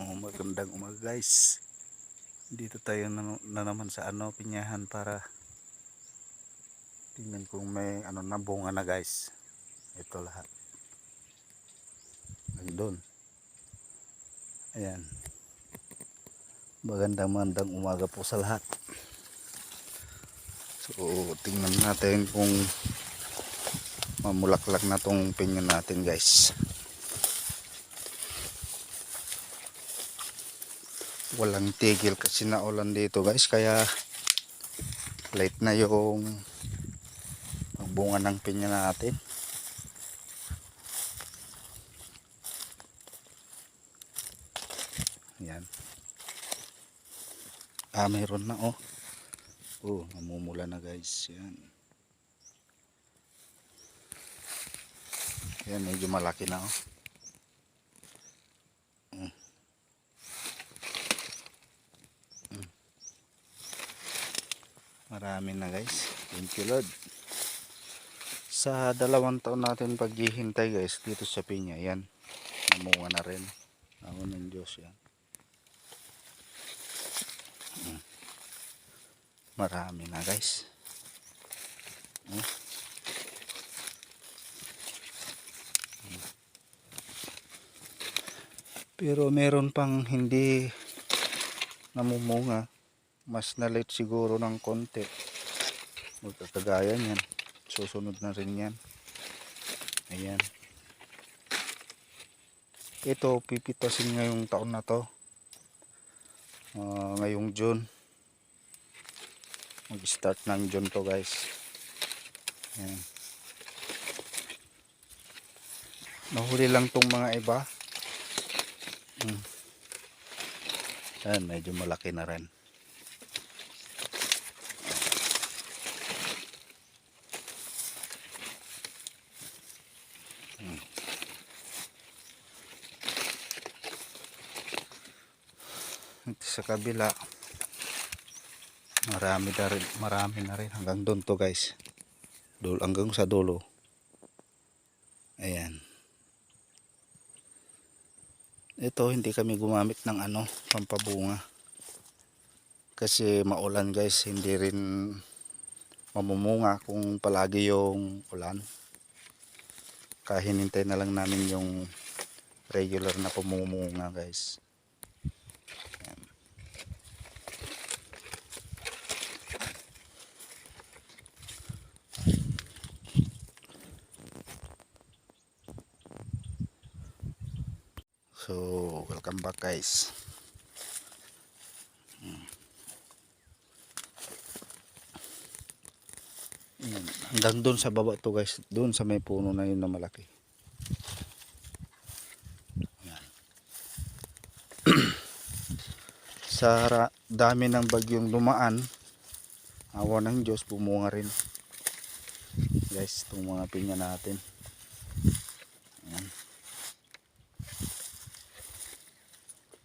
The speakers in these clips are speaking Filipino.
Magandang umaga guys. Dito tayo na naman sa pinyahan para tingnan kung may na bunga na guys. Ito lahat. Nandun. Ayan. Magandang umaga po sa lahat. So tingnan natin kung mamulaklak na tong pinya natin guys. Walang tigil kasi naulan dito guys, kaya late na yung bunga ng pinya natin. Yan. Mayroon na namumula na guys. Yan. Yan, medyo malaki na Marami na guys. Thank you Lord. Sa 2 taon natin paghihintay guys dito sa pinya, yan. Namunga na rin. Ako ng Diyos yan. Marami na guys. Pero meron pang hindi namumunga. Mas na late siguro ng konti. Magkakagaya yan. Susunod na rin yan. Ayan. Ito pipitasin ngayong taon na to. Ngayong June. Mag start ng June to guys. Ayan. Nahuli lang tong mga iba. Ayan, medyo malaki na rin. Sa kabila marami na rin hanggang doon to guys, hanggang sa dulo. Ayan, ito hindi kami gumamit ng pampabunga kasi maulan guys, hindi rin mamumunga kung palagi yung ulan, kaya hinintay na lang namin yung regular na pamumunga guys. So, welcome back guys. Hanggang doon sa baba to guys, doon sa may puno na yun na malaki. Sa dami ng bagyong dumaan, awa ng Diyos, bumunga rin guys itong mga pinya natin. Ayan.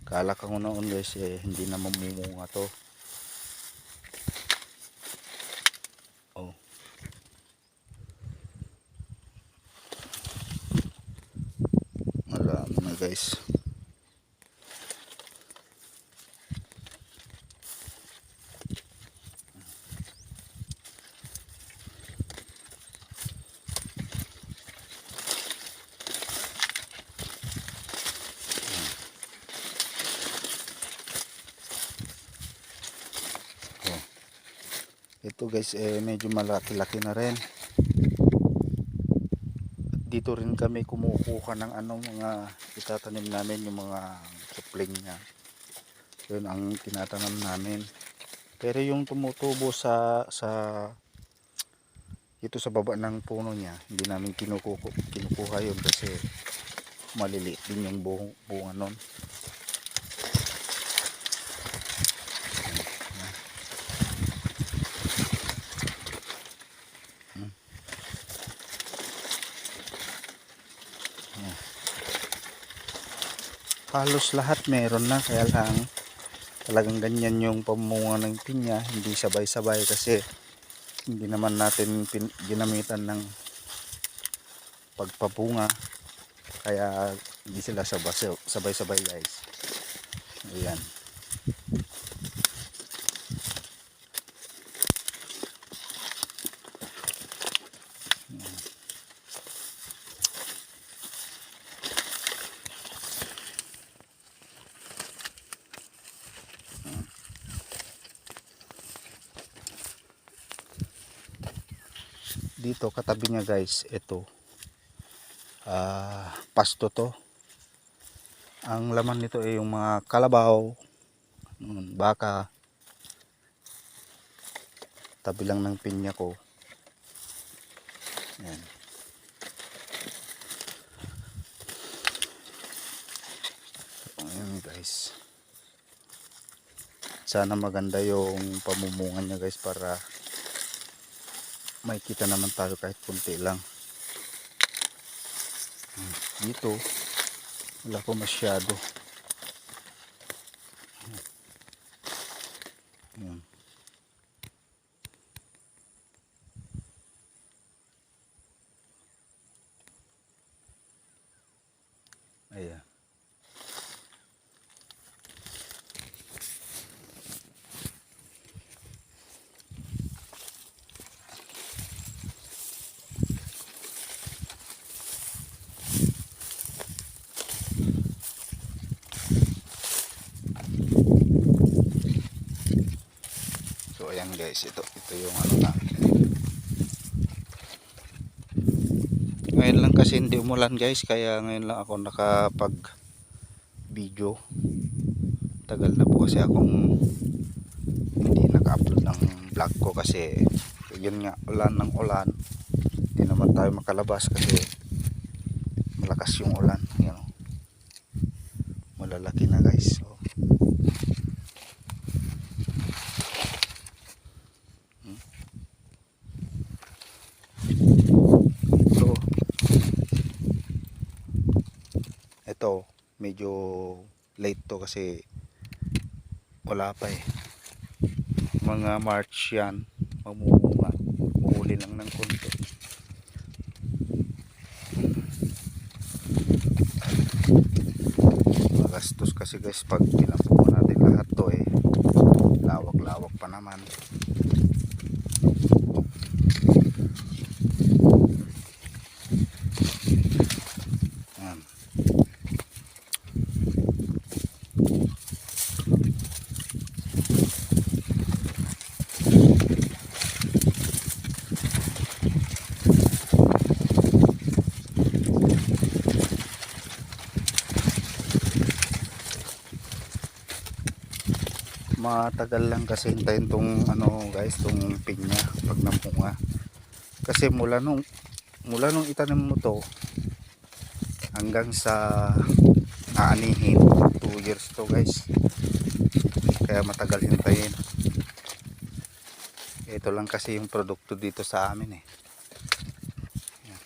Kala ko noon guys hindi na mamumunga to. Marami na guys. Ito guys medyo malaki-laki na rin. Dito rin kami kumukuha ng mga itatanim namin, yung mga supling niya. Yun ang tinatanim namin. Pero yung tumutubo sa ito sa baba ng puno niya, hindi namin kinukuha yun kasi maliliit din yung bunga nun. Halos lahat meron na, kaya lang talagang ganyan yung pamunga ng pinya, hindi sabay-sabay kasi hindi naman natin ginamitan ng pagpabunga, kaya hindi sila sabay-sabay guys. Ayan. Dito katabi niya guys, ito pasto to. Ang laman nito ay yung mga kalabaw, baka. Tabi lang ng pinya ko. Ayan. Ayan guys. Sana maganda yung pamumungan niya guys, para makikita naman tayo kahit kunti lang. Dito wala po masyado. Ayan. Ayan. So ayan guys, ito yung ano na. Ngayon lang kasi hindi umulan guys, kaya ngayon lang ako nakapag video. Tagal na po kasi akong hindi naka-upload ng vlog ko, kasi yun nga, ulan ng ulan. Hindi naman tayo makalabas kasi malakas yung ulan. Yan, malalaki na guys. So, ito medyo late to kasi wala pa eh. Mga March yan, mamumunga, uhuli lang ng konti. Magastos kasi guys pag tinapon natin lahat to eh, lawak-lawak pa naman. Yan. Matagal lang kasi hintayin tong ano guys, tong pinya pag namunga. Kasi mula nung itanim mo to hanggang sa aanihin, 2 years to guys. Kaya matagal hintayin. Ito lang kasi yung produkto dito sa amin eh. Yan.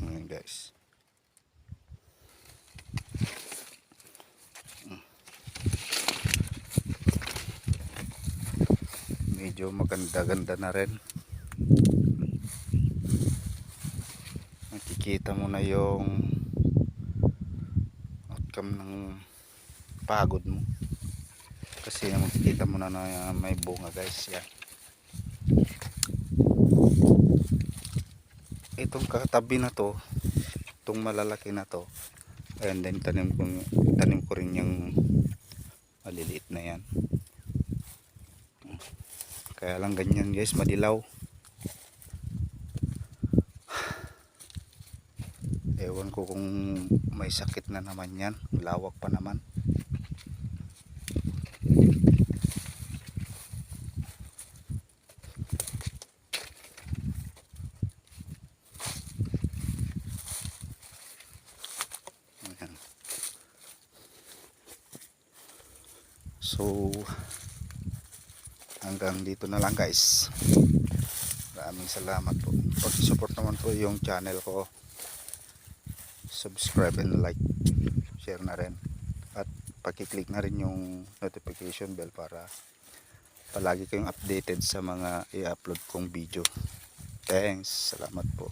Ayan guys. Medyo maganda-ganda na rin. Nakikita mo na yung outcome ng pagod mo. Kasi makikita mo na na may bunga guys. Yan. Itong katabi na to, itong malalaki na to, and then tanim ko rin yung maliliit na yan. Kaya lang ganyan guys, madilaw. Ewan ko kung may sakit na naman yan, lawak pa naman. Ayan. So hanggang dito na lang guys. Maraming salamat po. Pag-support naman po yung channel ko. Subscribe and like. Share na rin. At paki-click na rin yung notification bell para palagi kayong updated sa mga i-upload kong video. Thanks. Salamat po.